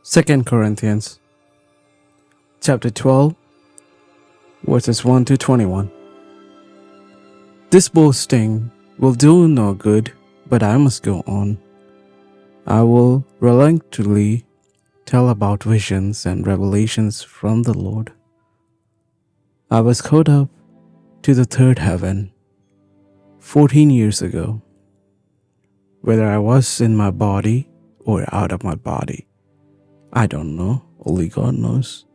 2 Corinthians chapter 12, verses 1 to 21. This boasting will do no good, but I must go on. I will reluctantly tell about visions and revelations from the Lord. I was caught up to the third heaven 14 years ago. Whether I was in my body or out of my body, I don't know. Only God knows.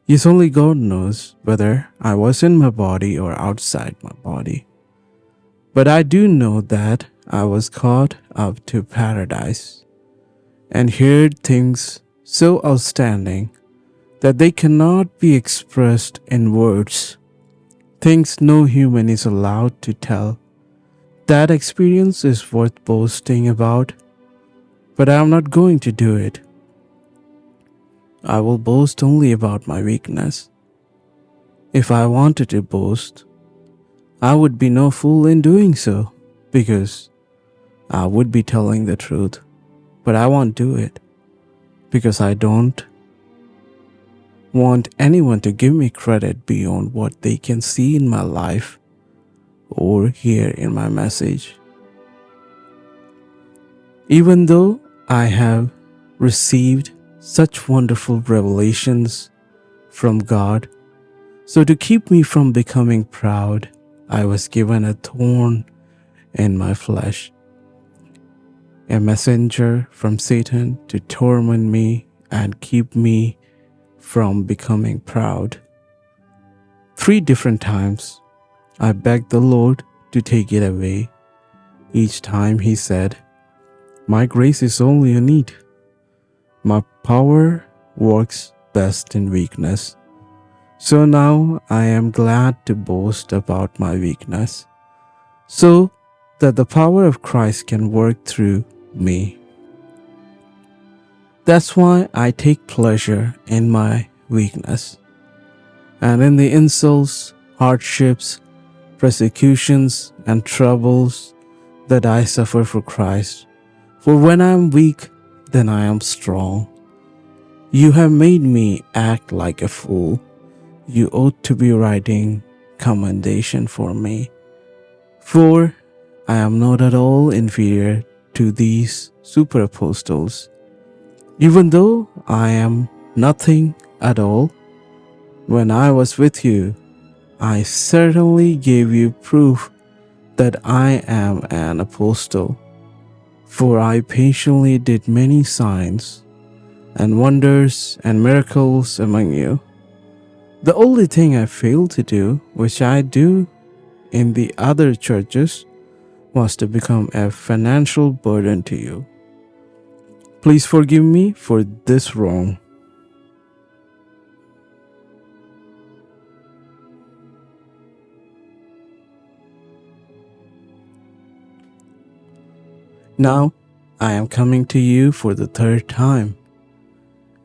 Yes, only God knows whether I was in my body or outside my body. But I do know that I was caught up to paradise and heard things so outstanding that they cannot be expressed in words, things no human is allowed to tell. That experience is worth boasting about, but I am not going to do it. I will boast only about my weakness. If I wanted to boast, I would be no fool in doing so, because I would be telling the truth. But I won't do it, because I don't want anyone to give me credit beyond what they can see in my life or hear in my message. Even though I have received such wonderful revelations from God, so to keep me from becoming proud, I was given a thorn in my flesh, a messenger from Satan to torment me and keep me from becoming proud. 3 different times I begged the Lord to take it away. Each time he said, "My grace is all you need. My power works best in weakness." So now I am glad to boast about my weakness, so that the power of Christ can work through me. That's why I take pleasure in my weakness and in the insults, hardships, persecutions, and troubles that I suffer for Christ. For when I am weak, then I am strong. You have made me act like a fool. You ought to be writing commendation for me. For I am not at all inferior to these super apostles. Even though I am nothing at all, when I was with you, I certainly gave you proof that I am an apostle. For I patiently did many signs and wonders and miracles among you. The only thing I failed to do, which I do in the other churches, was to become a financial burden to you. Please forgive me for this wrong. Now I am coming to you for the 3rd time,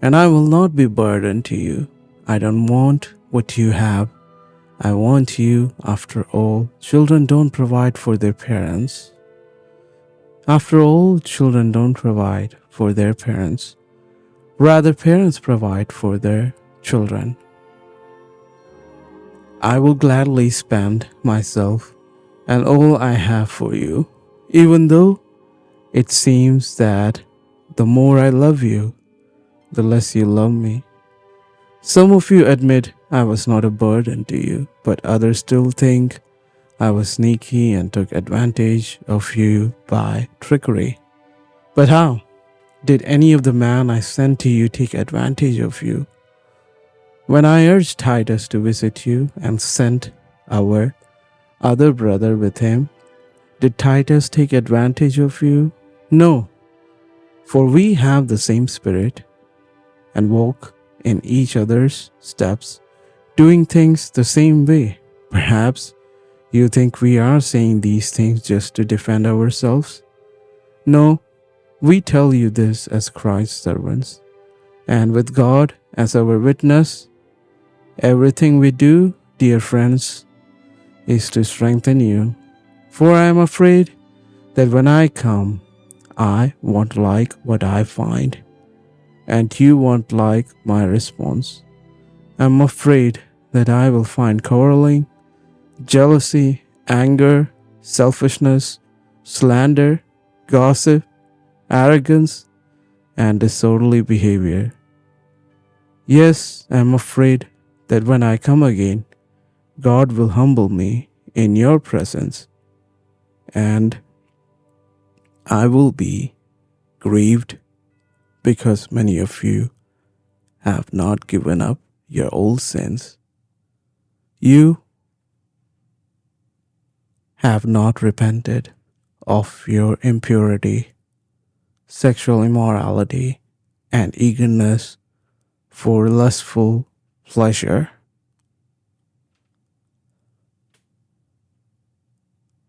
and I will not be burdened to you. I don't want what you have. I want you. After all, children don't provide for their parents. After all, children don't provide for their parents. Rather, parents provide for their children. I will gladly spend myself and all I have for you, even though it seems that the more I love you, the less you love me. Some of you admit I was not a burden to you, but others still think I was sneaky and took advantage of you by trickery. But how did any of the men I sent to you take advantage of you? When I urged Titus to visit you and sent our other brother with him, did Titus take advantage of you? No, for we have the same spirit and walk in each other's steps, doing things the same way. Perhaps you think we are saying these things just to defend ourselves? No, we tell you this as Christ's servants, and with God as our witness. Everything we do, dear friends, is to strengthen you. For I am afraid that when I come, I won't like what I find, and you won't like my response. I'm afraid that I will find quarreling, jealousy, anger, selfishness, slander, gossip, arrogance, and disorderly behavior. Yes, I'm afraid that when I come again, God will humble me in your presence, and I will be grieved because many of you have not given up your old sins. You have not repented of your impurity, sexual immorality, and eagerness for lustful pleasure.